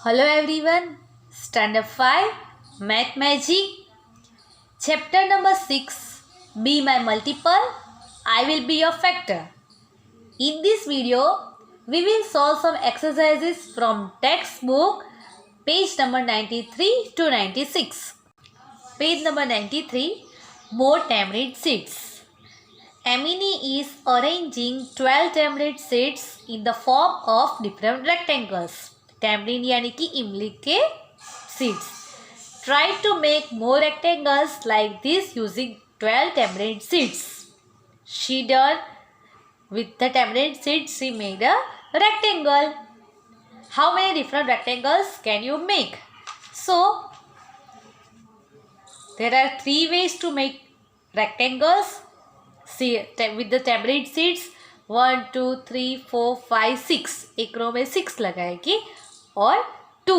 Hello everyone, Standard 5, Math Magic, Chapter number 6, Be My Multiple, I will be your factor. In this video, we will solve some exercises from textbook, page number 93 to 96. Page number 93, More tamarind seeds. Amini is arranging 12 tamarind seeds in the form of different rectangles. Tamarind यानी कि इमली के seeds. Try to make more rectangles like this using 12 tamarind seeds. She done with the tamarind seeds. She made a rectangle. How many different rectangles can you make? So there are 3 ways to make rectangles. See with the tamarind seeds 1 2 3 4 5 6 एक रो में 6 लगाएगी और 2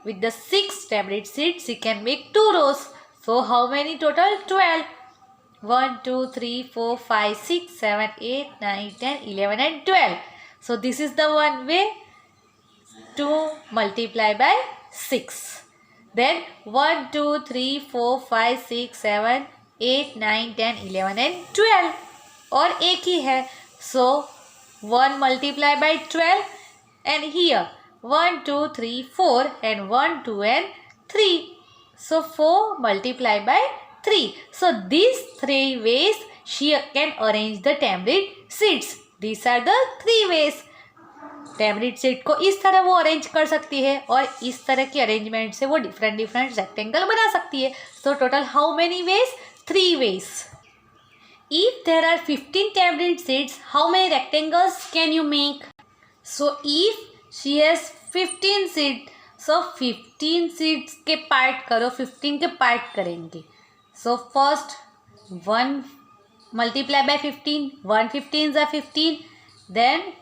with the 6 tamarind seeds you can make 2 rows. So how many total? 12. 1 2 3 4 5 6 7 8 9 10 11 and 12. So this is the one way to multiply by 6. Then 1 2 3 4 5 6 7 8 9 10 11 and 12 और एक ही है. So 1 multiply by 12 and here 1 2 3 4 and 1 2 and 3. So 4 multiply by 3. So these 3 ways she can arrange the tamarind seeds. These are the 3 ways. टैमरिड seat को इस तरह वो arrange कर सकती है और इस तरह की अरेंजमेंट से वो डिफरेंट डिफरेंट रेक्टेंगल बना सकती है. So total how many ways? 3 ways. If there are 15 tamarind seeds, how many rectangles can you make? So if she has 15 seeds, so 15 seeds के पार्ट करो, 15 के पार्ट करेंगे. So first 1 multiply by 15, 1 15s are 15, then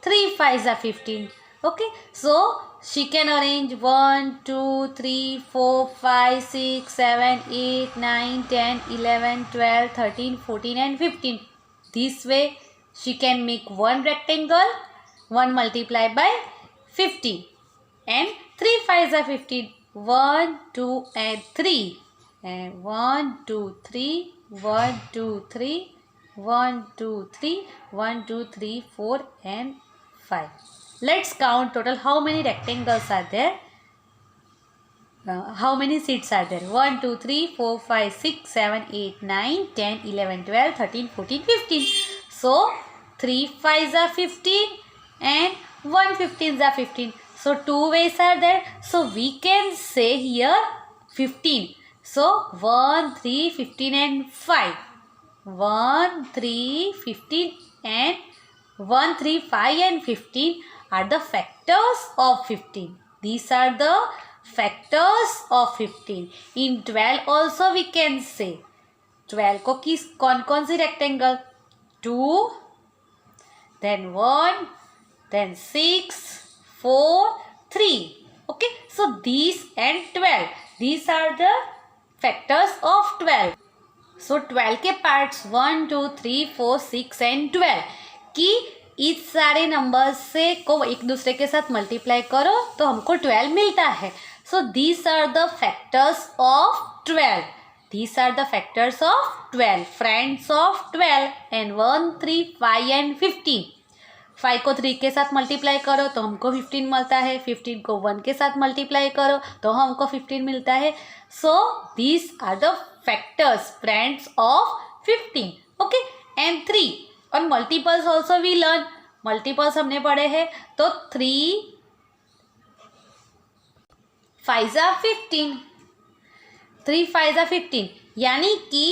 3 5s are 15. Okay, so she can arrange 1 2 3 4 5 6 7 8 9 10 11 12 13 14 and 15. This way she can make one rectangle, 1 multiplied by 15 and 3 5s are 15. 1 2 and 3 and 1 2 3 1 2 3 1 2 3 1 2 3 4 and 5. Let's count total how many rectangles are there. How many seats are there? 1 2 3 4 5 6 7 8 9 10 11 12 13 14 15. So 3 5s are 15 and 1 15s are 15. So 2 ways are there. So we can say here 15. So 1 3 15 and 5. 1 3 15 and 1 3 5 and 15 are the factors of 15. These are the factors of 15. In 12 also we can say 12 को किस कौन कौन सी rectangle? 2, then 1, then 6, 4, 3. Okay, so these and 12. These are the factors of 12. So 12 के parts 1 2 3 4 6 and 12 कि इस सारे numbers से को एक दूसरे के साथ मल्टीप्लाई करो तो हमको 12 मिलता है. So these are the factors of 12. These are the factors of 12, friends of 12 and 1 3 5 and 15. 5 को 3 के साथ मल्टीप्लाई करो तो हमको 15 मिलता है. 15 को 1 के साथ मल्टीप्लाई करो तो हमको 15 मिलता है. So these are the factors, friends of 15. Okay, and 3 और multiples also we learn. Multiples हमने पढ़े हैं तो 3 5s are 15. 3 5s are 15 यानी कि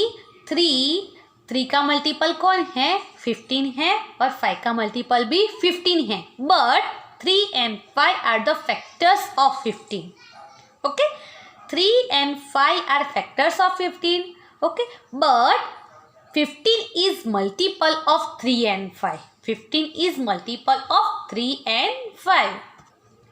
3 का मल्टीपल कौन है? 15 है और 5 का मल्टीपल भी 15 है. But 3 and 5 are the factors of 15. Okay, 3 and 5 are factors of 15. Okay, but 15 is multiple of 3 and 5. 15 is multiple of 3 and 5.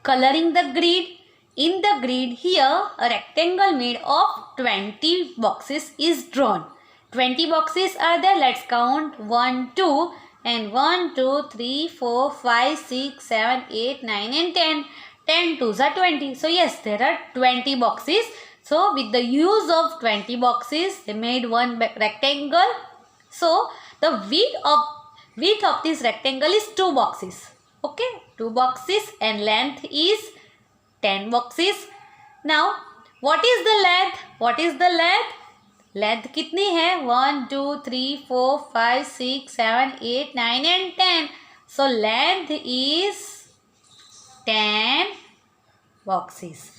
Coloring the grid. In the grid here, a rectangle made of 20 boxes is drawn. 20 boxes are there. Let's count 1 2 and 1 2 3 4 5 6 7 8 9 and 10. 10 twos are 20. So yes, there are 20 boxes. So with the use of 20 boxes, they made one rectangle. So the width of this rectangle is 2 boxes. Okay, 2 boxes, and length is 10 boxes. Now, what is the length? What is the length? Length कितनी है? 1, 2, 3, 4, 5, 6, 7, 8, 9 and 10. So length is 10 boxes.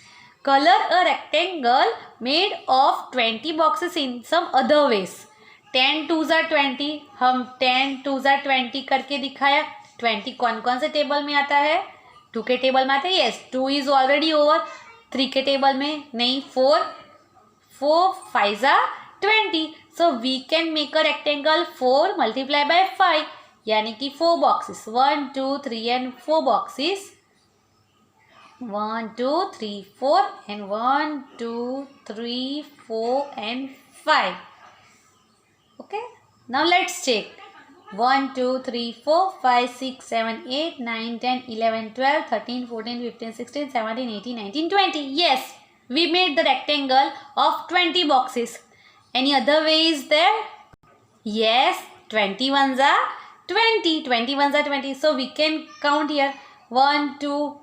Color a rectangle made of 20 boxes in some other ways. 10 twos are 20. हम 10 twos are 20 करके दिखाया. 20 कौन कौन से table में आता है? 2 के टेबल में आता है. Yes, 2 is already over. 3 के टेबल में नहीं. 4 5s are 20. So we can make a rectangle 4 multiplied by 5. यानी कि 4 boxes. 1, 2, 3 and 4 boxes. 1, 2, 3, 4 and 1, 2, 3, 4 and 5. Okay. Now let's check. 1, 2, 3, 4, 5, 6, 7, 8, 9, 10, 11, 12, 13, 14, 15, 16, 17, 18, 19, 20. Yes, we made the rectangle of 20 boxes. Any other way is there? Yes, 21s are 20. 21s are 20. So we can count here. 1, 2,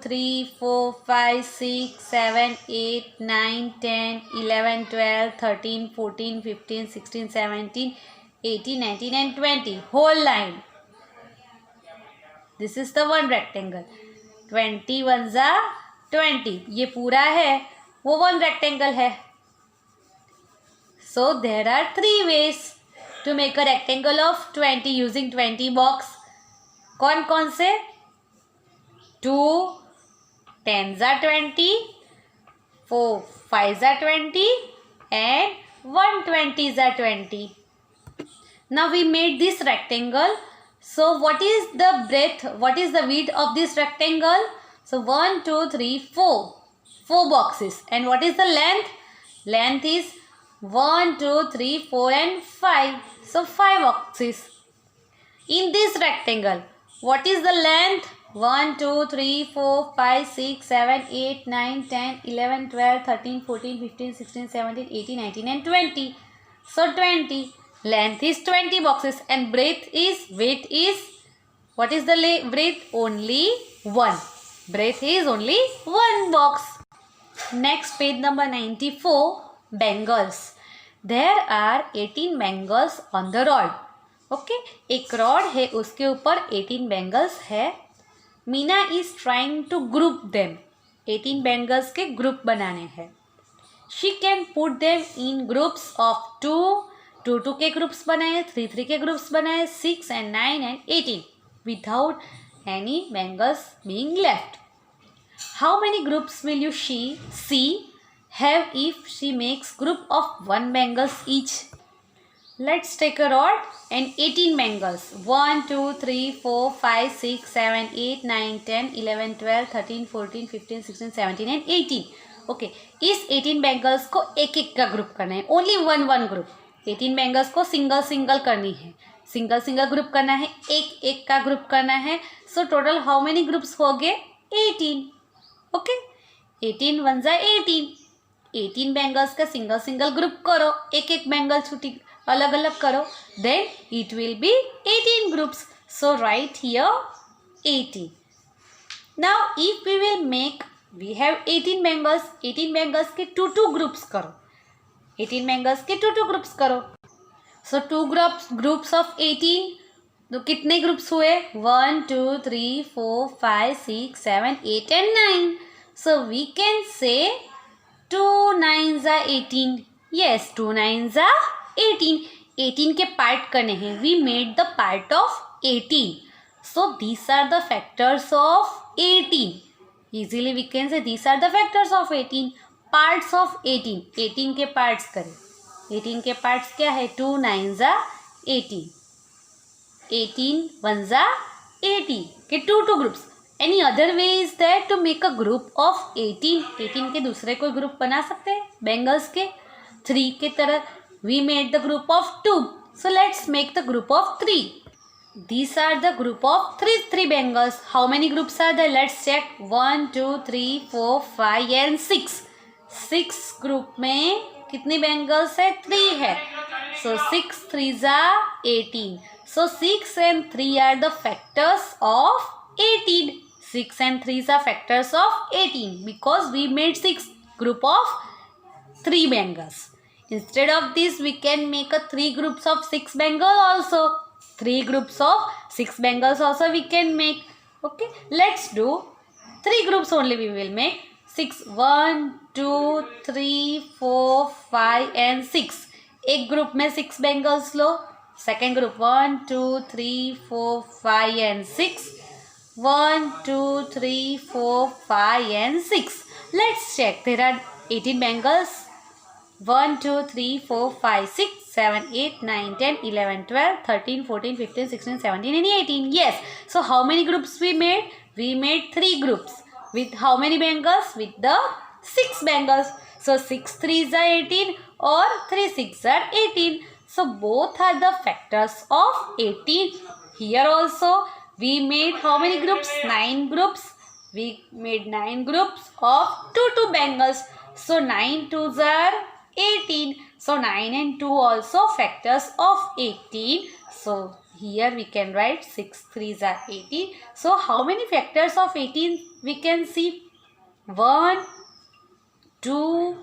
3, 4, 5, 6, 7, 8, 9, 10, 11, 12, 13, 14, 15, 16, 17, 18, 19 and 20. Whole line. This is the one rectangle. 21s are 20. ये पूरा है, वो one rectangle है. So there are 3 ways to make a rectangle of 20 using 20 box. कौन कौन से? 2 10s are 20, 4 5s are 20 and 1 20s are 20. Now we made this rectangle. So what is the breadth? What is the width of this rectangle? So 1, 2, 3, 4. 4 boxes. And what is the length? Length is 1, 2, 3, 4 and 5. So 5 boxes. In this rectangle, what is the length? 1, 2, 3, 4, 5, 6, 7, 8, 9, 10, 11, 12, 13, 14, 15, 16, 17, 18, 19 and 20. So 20. Length is 20 boxes and width is, what is the width? Only 1. Breadth is only 1 box. Next, page number 94, bangles. There are 18 bangles on the rod. Okay, एक rod है, उसके ऊपर 18 bangles है. Meena is trying to group them. 18 bangles के group बनाने हैं. She can put them in groups of 2 के groups बनाए, 3 के ग्रुप्स बनाए, 6 and 9 and 18 without any bangles being left. How many groups will you see have if she makes group of 1 bangles each? Let's take a rod and 18 bangles. 1, 2, 3, 4, 5, 6, 7, 8, 9, 10, 11, 12, 13, 14, 15, 16, 17 and 18. Okay, इस 18 bangles को एक का group करना है. Only one group. 18 bangles को single करनी है, single group करना है, एक का ग्रुप करना है. So total how many groups हो गए? 18. Okay, 18 1s are 18. 18 बैंगल्स का सिंगल ग्रुप करो, एक बैंगल छुट्टी अलग करो, then it will be 18 groups. So right here 18. Now if we will make, we have 18 bangles के 2 ग्रुप्स करो. 18 bangles के 2 ग्रुप्स करो. सो 2 ग्रुप्स ऑफ 18. तो कितने ग्रुप्स हुए? 1, 2, 3, 4, 5, 6, 7, 8 and 9. So we can say 2 9s are 18. Yes, 2 9s are 18. 18 के part करने हैं. We made the part of 18. So these are the factors of 18. Easily we can say these are the factors of 18. Parts of 18. 18 के parts करें. 18 के parts क्या है? 2 9s are 18. 18 1s are 80 के 2 groups. Any other way is that to make a group of 18. 18 के दूसरे कोई group बना सकते हैं बैंगल्स के 3 के तरह. We made the group of 2. So let's make the group of 3. These are the group of three bangles. How many groups are there? Let's check. 1, 2, 3, 4, 5 and 6. 6 group में कितनी bangles है? 3 है. So 6 3s are 18. So 6 and 3 are the factors of 18. 6 and 3s are factors of 18 because we made 6 group of 3 bangles. Instead of this, we can make a 3 groups of 6 bangle also. 3 groups of 6 bangles also we can make. Okay, let's do 3 groups only we will make. 6 1 2 3 4 5 and 6. एक group में 6 bangles लो. Second group 1 2 3 4 5 and 6. 1 2 3 4 5 and 6. Let's check. There are 18 bangles. 1 2 3 4 5 6 7 8 9 10 11 12 13 14 15 16 17 and 18. Yes. So how many groups we made? We made 3 groups. With how many bangles? With the 6 bangles. So 6 3s are 18 or 3 6 are 18. So both are the factors of 18. Here also we made how many groups? 9 groups. We made 9 groups of 2 bangles. So 9 2s are 18. So 9 and 2 also factors of 18. So here we can write 6 3s are 18. So how many factors of 18 we can see? 1 2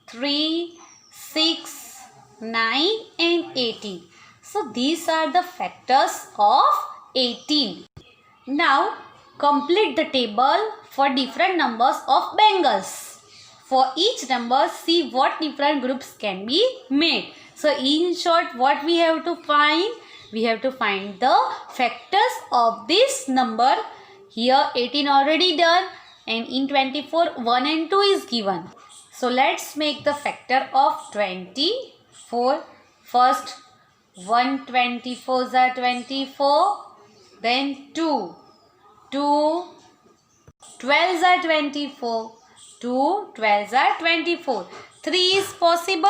3 6 9 and 18. So these are the factors of 18. Now complete the table for different numbers of bangles. For each number, see what different groups can be made. So in short, what we have to find? We have to find the factors of this number. Here 18 already done, and in 24 1 and 2 is given. So let's make the factor of 24. First 1 24s are 24. Then 2 12s are 24. 2 12s are 24. 3 is possible.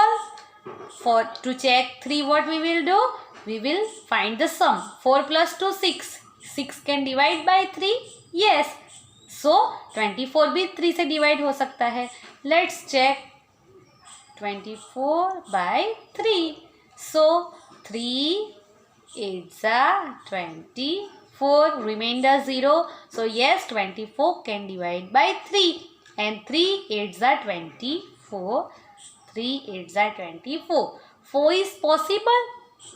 To check 3, what we will do? We will find the sum. 4 plus 2 6. 6 can divide by 3. Yes. So 24 भी 3 से divide हो सकता है. Let's check 24 by 3. So 3 8s are 24. Remainder 0. So yes, 24 can divide by 3. And 3 8s are 24. 3 8s are 24. 4 is possible.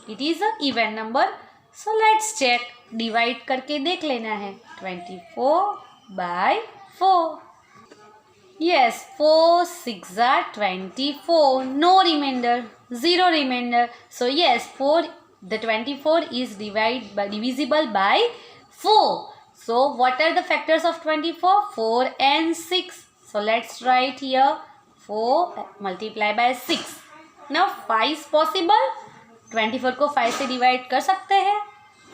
It is an even number. So let's check. Divide करके देख लेना है. 24 by 4. Yes, 4 6 are 24. No remainder. 0 remainder. So yes, 4. The 24 is divisible by 4. So what are the factors of 24? 4 and 6. So let's write here 4 multiply by 6. Now 5 is possible. 24 को 5 से divide कर सकते हैं.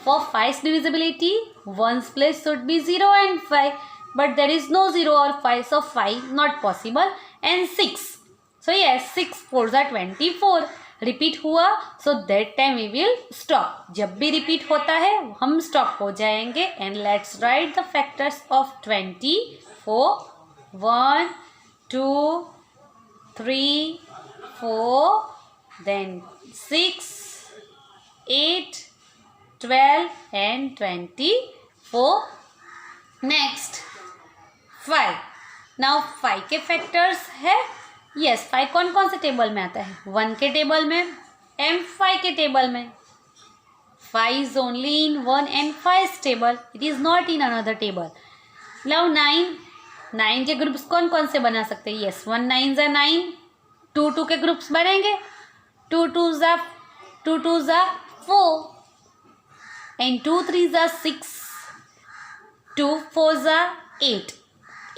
For 5's divisibility, 1's place should be 0 and 5. But there is no 0 or 5. So 5 not possible. And 6. So yes, 6 4s are 24. Repeat हुआ. So that time we will stop. जब भी repeat होता है हम stop हो जाएंगे. And let's write the factors of 24. 1 2 3 4. Then 6 8 12 and 24. Next 5. Now 5 के factors है. Yes, 5 कौन कौन से टेबल में आता है? 1 के टेबल में and 5 के टेबल में. 5 is only in 1 and 5's table. It is not in another table. Now 9 के ग्रुप्स कौन कौन से बना सकते हैं? Yes, 1 9s are 9. 2 के ग्रुप्स बनेंगे. 2 2s are 4. And 2 3s are 6. 2 4s are 8.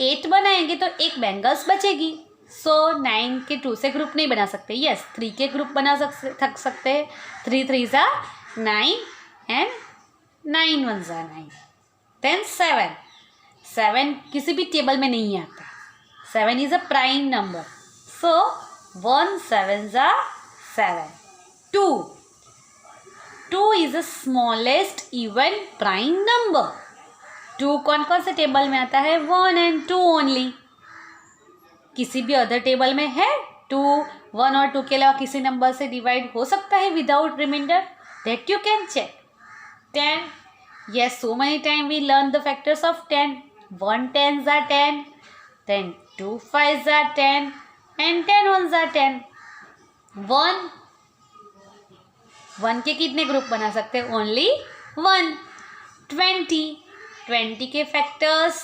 8 बनाएंगे तो एक बैंगल्स बचेगी. सो 9 के 2 से ग्रुप नहीं बना सकते. यस, 3 के ग्रुप बना सकते हैं. 3 3s are 9 and 9 1s are 9. Then 7. 7 किसी भी टेबल में नहीं आता. 7 is a prime number. So 1 7s are 7. 2 is the smallest even prime number. 2 कौन कौन से टेबल में आता है? 1 and 2 ओनली। किसी भी अदर टेबल में है 2, 1 और 2 के अलावा किसी नंबर से डिवाइड हो सकता है without remainder? That you can check. 10, yes, so many times we learn the factors of 10. 1 tens are 10, then 2 fives are 10, and 10 ones are 10. 1 के कितने ग्रुप बना सकते हैं? ओनली 1. 20 के factors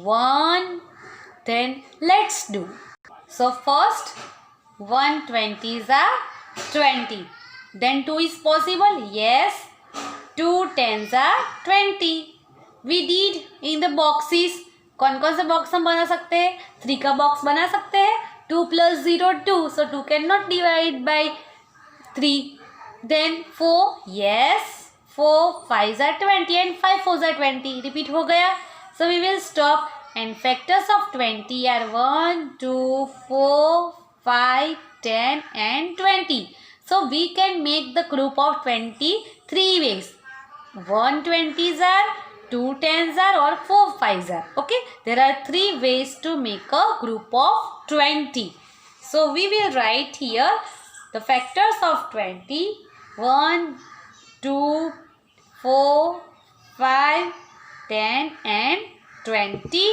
1. Then let's do. So first 1 20s are 20. Then 2 is possible? Yes. 2 10s are 20. We did in the boxes. कौन कौन से box हम बना सकते हैं? 3 का बॉक्स बना सकते हैं. 2 plus 0 2. So 2 cannot divide by 3. Then 4. Yes. 4 5s are 20 and 5 4s are 20. Repeat हो गया. So we will stop. And factors of 20 are 1, 2, 4, 5, 10 and 20. So we can make the group of 20 3 ways. 1 20s are, 2 10s are, or 4 5s are. Okay. There are 3 ways to make a group of 20. So we will write here the factors of 20. 1, 2, 4, 5, 10 and 20.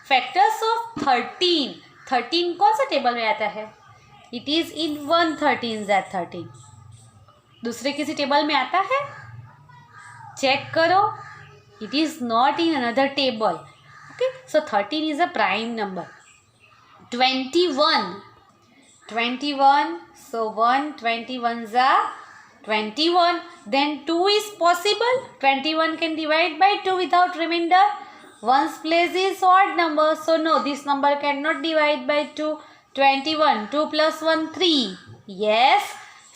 Factors of 13. 13 कौन सा table में आता है? It is in 113. दूसरे किसी table में आता है? चेक करो. It is not in another table. Okay. So 13 is a prime number. 21. So 1 21s are 21. Then 2 is possible. 21 can divide by 2 without remainder. 1's place is odd number. So no, this number cannot divide by 2. 21. 2 plus 1 3. Yes.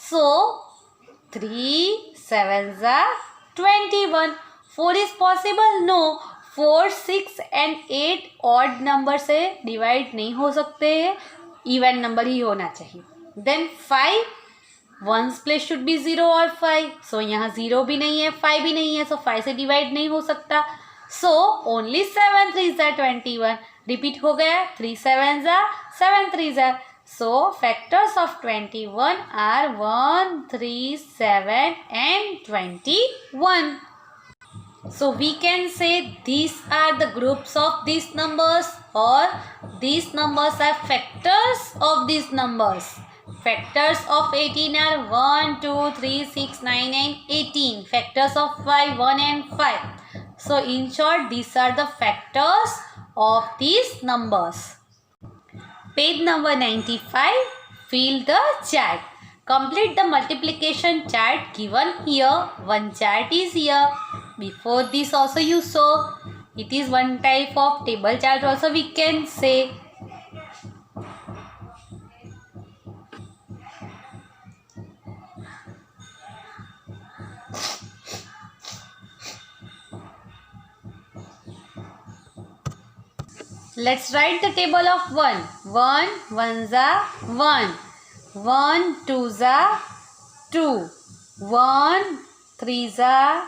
So 3 7s are 21. 4 is possible? No. 4 6 and 8 odd number से divide नहीं हो सकते. Even number ही होना चाहिए. Then 5. 1's place should be 0 or 5. So यहाँ 0 भी नहीं है, 5 भी नहीं है. So 5 से divide नहीं हो सकता. So only 7 3s are 21. Repeat हो गया. 3 7s are 7 3s are. So factors of 21 are 1 3 7 and 21. So we can say these are the groups of these numbers, or these numbers are factors of these numbers. Factors of 18 are 1 2 3 6 9 and 18. Factors of 5 1 and 5. So in short, these are the factors of these numbers. Page number 95. Fill the chart. Complete the multiplication chart given here. One chart is here. Before this also you saw. It is one type of table chart also we can say. Let's write the table of 1. 1 1s are 1. 1 2s are 2. 1 3s are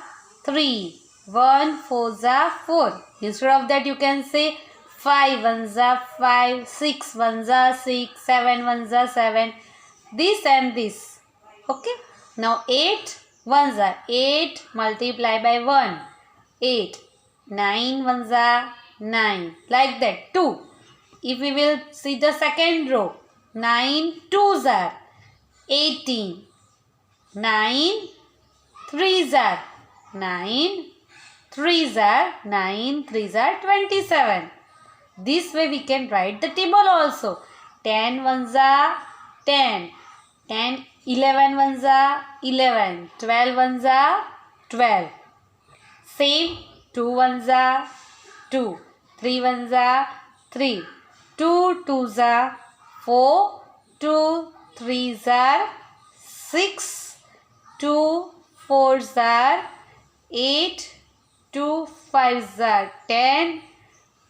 3. 1 4s are 4. Instead of that you can say 5 1s are 5. 6 1s are 6. 7 1s are 7. This and this. Okay. Now 8 1s are 8. Multiply by 1. 8. 9 1s are 9. Like that. 2. If we will see the second row. 9 2s are 18. 9 3s are 9. 3s are 9. 3s are 27. This way we can write the table also. 10 1s are 10. 10 11 1s are 11. 12 1s are 12. Same. 2 1s are 2. 3 1s are 3. 2 2s are 4. 2 3s are 6. 2 4s are 8. 2 5s are 10.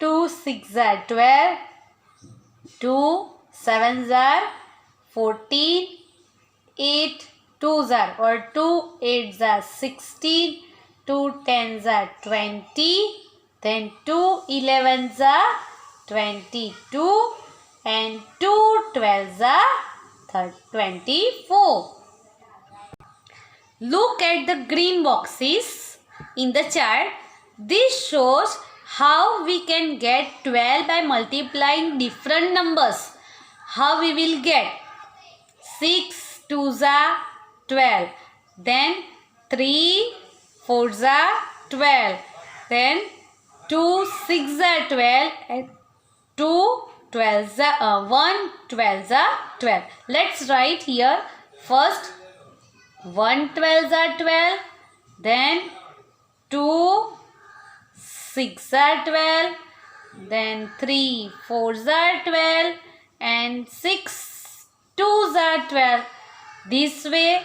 2 6s are 12. 2 7s are 14. 8 2s are or 2 8s are 16, 2 10s are 20, then 2 11s are 22 and 2 12s are 24. Look at the green boxes in the chart. This shows how we can get 12 by multiplying different numbers. How we will get 6 2s are 12, then 3 4s are 12, then 2 6s are 12 and 2 12s are 1 12s are 12. Let's write here. First 1 12s are 12, then 2 6 are 12, then 3 4s are 12 and 6 2s are 12. This way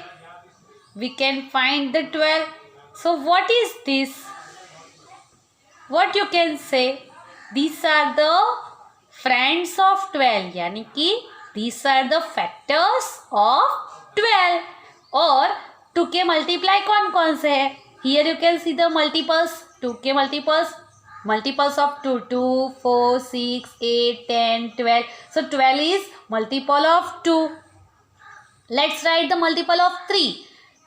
we can find the 12. So what is this? What you can say? These are the friends of 12, यानी कि these are the factors of 12. और 2 के multiply कौन कौन से है? Here you can see the multiples. 2 के multiples of 2, 2 4 6 8 10 12. So 12 is multiple of 2. Let's write the multiple of 3.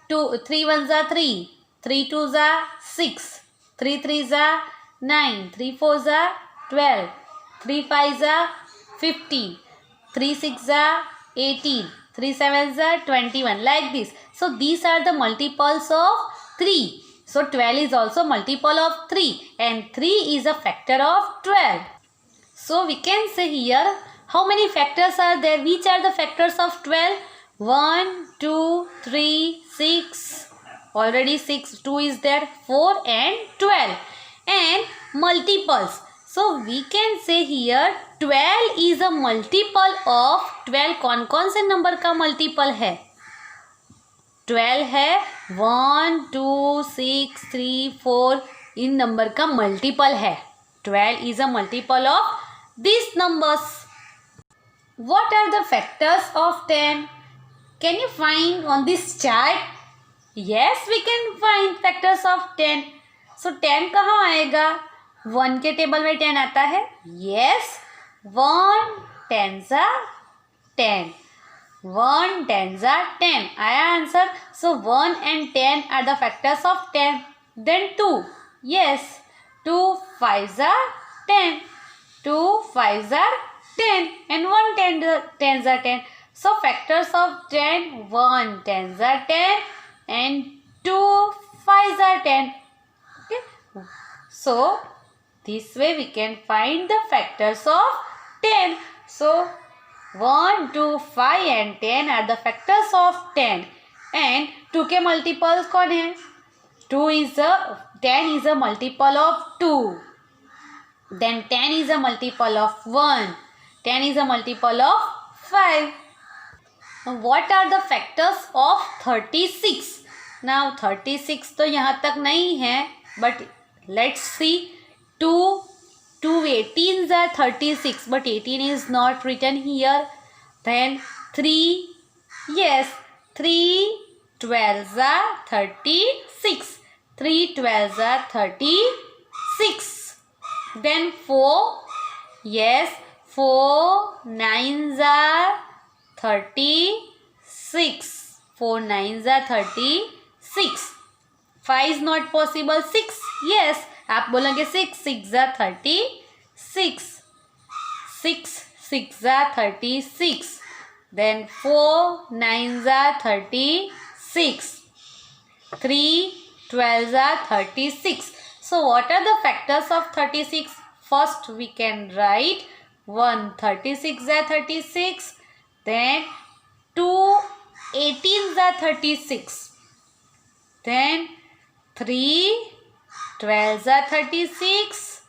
3 1s are 3, 3 2s are 6, 3 3s are 9, 3 4s are 12, 3 5s are 15, 3 6s are 18, 3 7s are 21, like this. So these are the multiples of 3. So 12 is also multiple of 3 and 3 is a factor of 12. So we can say here how many factors are there. Which are the factors of 12? 1 2 3 6. Already 6, 2 is there, 4 and 12. And multiples. So we can say here 12 is a multiple of 12. कौन कौन से number का multiple है? 12 है 1 2 6 3 4 इन number का multiple है. 12 is a multiple of these numbers. What are the factors of 10? Can you find on this chart? Yes, we can find factors of 10. So 10 कहाँ आएगा? 1 के टेबल में 10 आता है. Yes, 1 10s are 10. 1 10s are 10. आया answer. So 1 and 10 are the factors of 10. Then 2. Yes, 2 5s are 10. 2 5s are 10 and 1 10s are 10. So factors of 10, 1 10s are 10 and 2 5s are 10. Okay. So this way we can find the factors of 10. So 1, 2, 5 and 10 are the factors of 10. And 2 के multiples कौन है? 10 is a multiple of 2. Then 10 is a multiple of 1. 10 is a multiple of 5. Now what are the factors of 36? Now 36 तो यहाँ तक नहीं है, but let's see. 2 18s are 36, but 18 is not written here. Then 3, yes, 3 12s are 36. 3 12s are 36. Then 4, yes, 4 9s are 36. 4 9s are 36. 5 is not possible. 6, yes, आप बोलेंगे 6 6 are 36. 6 6 are 36. Then 4 9s are 36. 3 12s are 36. So what are the factors of 36? First we can write 1 36 are 36. Then 2 18s are 36. Then 3 12s are 36.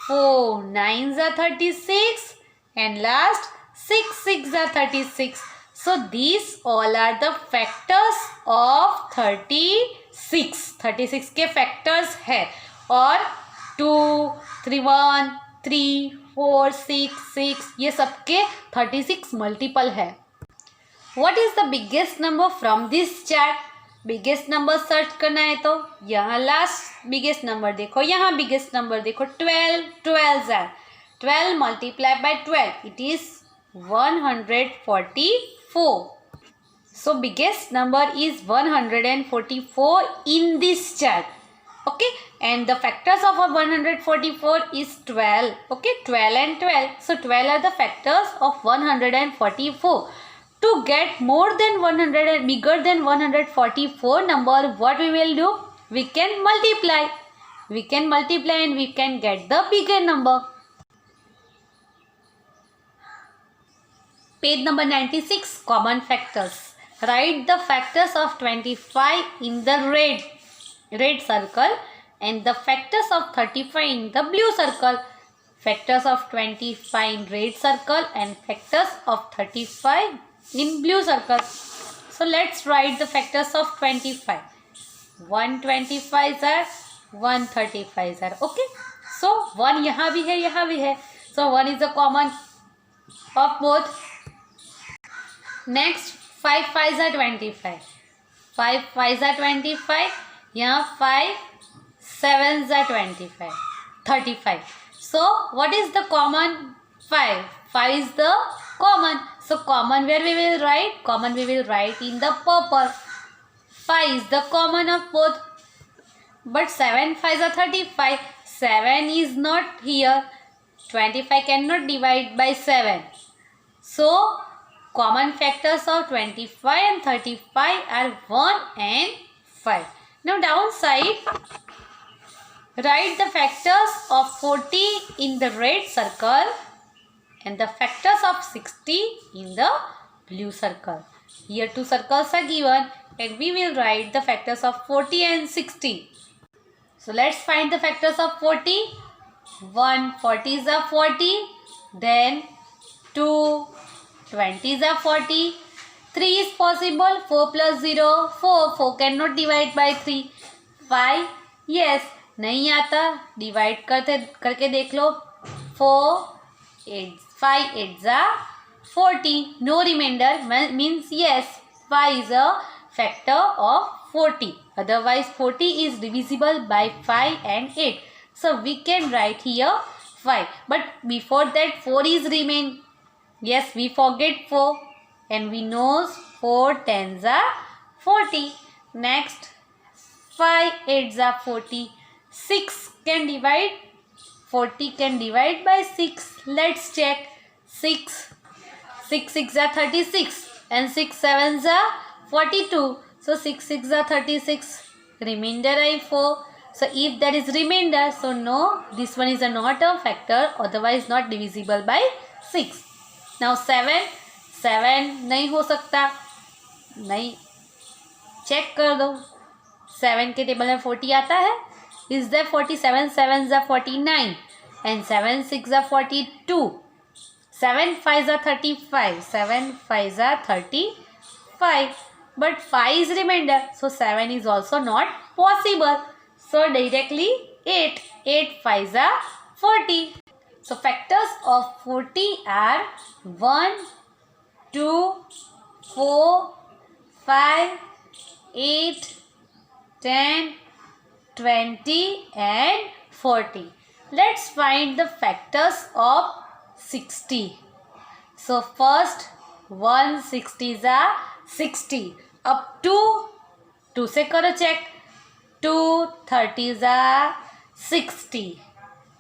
4 9s are 36. And last 6 6 are 36. So these all are the factors of 36. 36 के factors है. और 2 3 1 3 4 6 6 ये सबके 36 multiple है. What is the biggest number from this chart? Biggest number search करना है तो यहाँ लास्ट बिगेस्ट नंबर देखो, यहाँ बिगेस्ट नंबर देखो 12. 12 multiplied by 12, it is 144. So biggest number is 144 in this chart. Okay, and the factors of 144 is 12. Okay, 12 and 12. So 12 are the factors of 144. To get more than 100 and bigger than 144 number, what we will do? We can multiply. We can multiply and we can get the bigger number. Page number 96, common factors. Write the factors of 25 in the red circle and the factors of 35 in the blue circle. Factors of 25 in red circle and factors of 35 in blue circle. So let's write the factors of 25. 125 are 135 are. Okay. So 1 यहाँ भी है, यहाँ भी है. So 1 is the common of both. Next 5 5s are 25. 5 5s are 25. यहाँ 5 7s are 25. 35. So what is the common? 5. 5 is the common. So common where we will write? Common we will write in the purple. 5 is the common of both. But 7 5s are 35. 7 is not here. 25 cannot divide by 7. So common factors of 25 and 35 are 1 and 5. Now downside, write the factors of 40 in the red circle and the factors of 60 in the blue circle. Here two circles are given and we will write the factors of 40 and 60. So let's find the factors of 40. 1 40s are 40. Then 2 20s are 40. 3 is possible. 4 plus 0 4. 4 cannot divide by 3. 5 yes नहीं आता. Divide करके देख लो. 4 8 5 8s are 40. No remainder means yes 5 is a factor of 40. Otherwise 40 is divisible by 5 and 8. So we can write here 5. But before that 4 is remain. Yes, we forget 4 and we know 4 10s are 40. Next 5 8s are 40. 6 can divide. 40 can divide by 6. Let's check. 6 6 are 36 and 6 7s are 42. So 6 6 are 36. Remainder I 4. So if there is remainder, so no, this one is not a factor, otherwise not divisible by 6. Now 7 नहीं हो सकता. नहीं, check कर दो. 7 के table में 40 आता है. Is there 47? 7s are 49 and 7 6 are 42. 7 5s are 35. 7 5s are 35. But 5 is remainder, so 7 is also not possible. So directly 8 5s are 40. So factors of 40 are 1 2 4 5 8 10 20 and 40. Let's find the factors of 60. So first 160s are 60. Up to 2 से करो check. 2 30s are 60.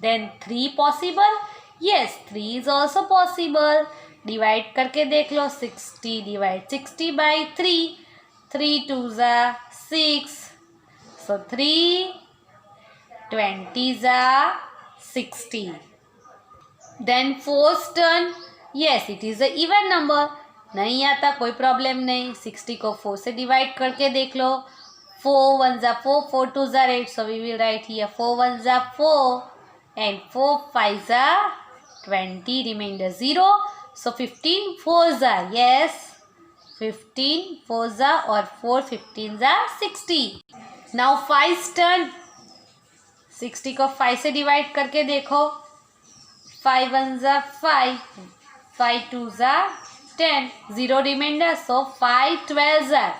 Then 3 possible? Yes, 3 is also possible. Divide करके देख लो. 60 divide 60 by 3. 3 2s are 6. So 3 20s are 60. Then 4th turn. Yes, it is a even number. नहीं आता कोई problem नहीं. 60 को 4 से डिवाइड करके देख लो. 4 1s are 4. 4 2s are 8. So we will write here 4 1s are 4 and 4 5s are 20. Remainder 0. So 15 4s are. Yes, 15 4s are or 4 15s are 60. Now 5th turn. 60 को 5 से डिवाइड करके देखो. 5 1s are 5. 5 2s are 10. 0 remainder. So 5 12s are.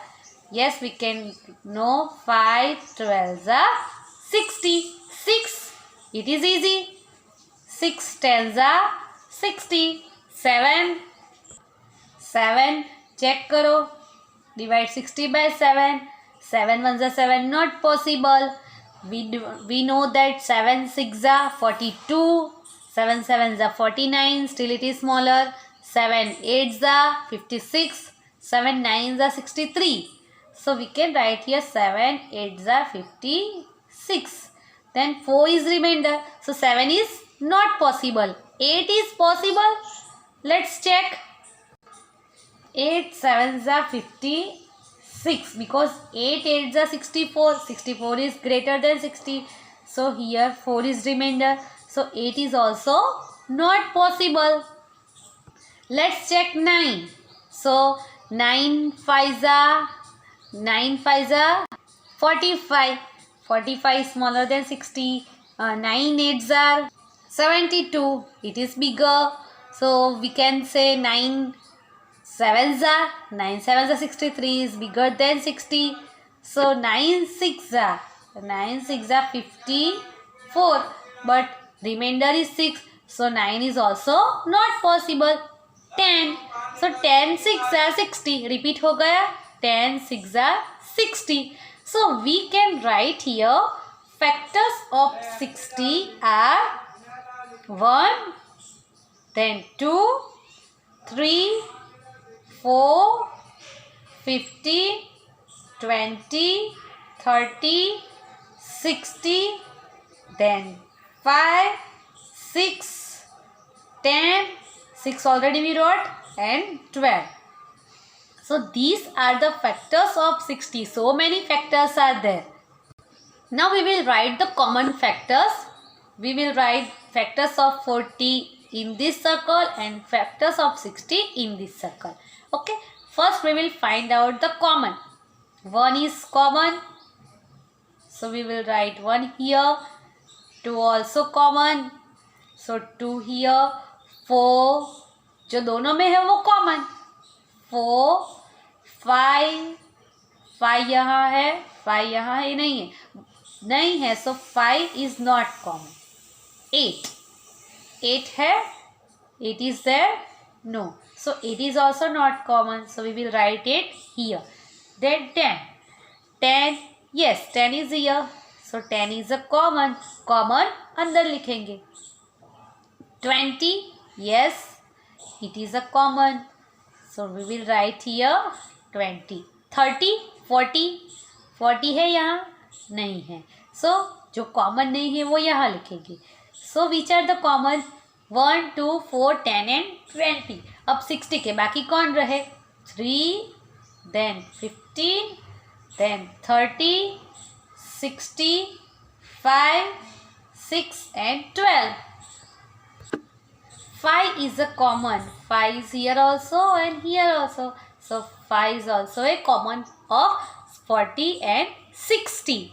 Yes, we can know 5 12s are 60. 6. It is easy. 6 10s are 60. 7. 7. Check karo. Divide 60 by 7. 7 ones are 7. Not possible. We know that 7 6 are 42. 7 7s are 49. Still it is smaller. 7 8s are 56. 7 9s are 63. So we can write here 7 8s are 56. Then 4 is remainder. So 7 is not possible. 8 is possible. Let's check. 8 7s are 56 because 8 8s are 64. 64 is greater than 60. So here 4 is remainder. So 8 is also not possible. Let's check 9. So 9 5s are 45. 45 is smaller than 60. 9 8s are 72. It is bigger. So we can say 9 7s are 63 is bigger than 60. So 9 6 are 54. But remainder is 6. So 9 is also not possible. 10. So 10 6 are 60. Repeat हो गया. 10 6 are 60. So we can write here factors of 60 are 1, then 2, 3, 4, 15, 20, 30, 60, then 5, 6, 10, 6 already we wrote, and 12. So these are the factors of 60. So many factors are there. Now we will write the common factors. We will write factors of 40 in this circle and factors of 60 in this circle. Okay. First we will find out the common. 1 is common. So we will write 1 here. 2 also common. So 2 here. 4 जो दोनों में है वो common. 4, 5, 5 यहाँ है, 5 यहाँ है, नहीं है, so 5 is not common. 8 है, 8 is there, no, so 8 is also not common, so we will write it here. Then 10, yes, 10 is here, so 10 is a common अंदर लिखेंगे. 20, yes, it is a common, so we will write here 20. 30, 40 है यहाँ, नहीं है, so जो common नहीं है वो यहाँ लिखेंगे. So which are the common? 1, 2, 4, 10 and 20. अब 60 के बाकी कौन रहे? 3, then 15, then 30, 60, 5, 6 and 12. 5 is a common. 5 is here also and here also. So 5 is also a common of 40 and 60.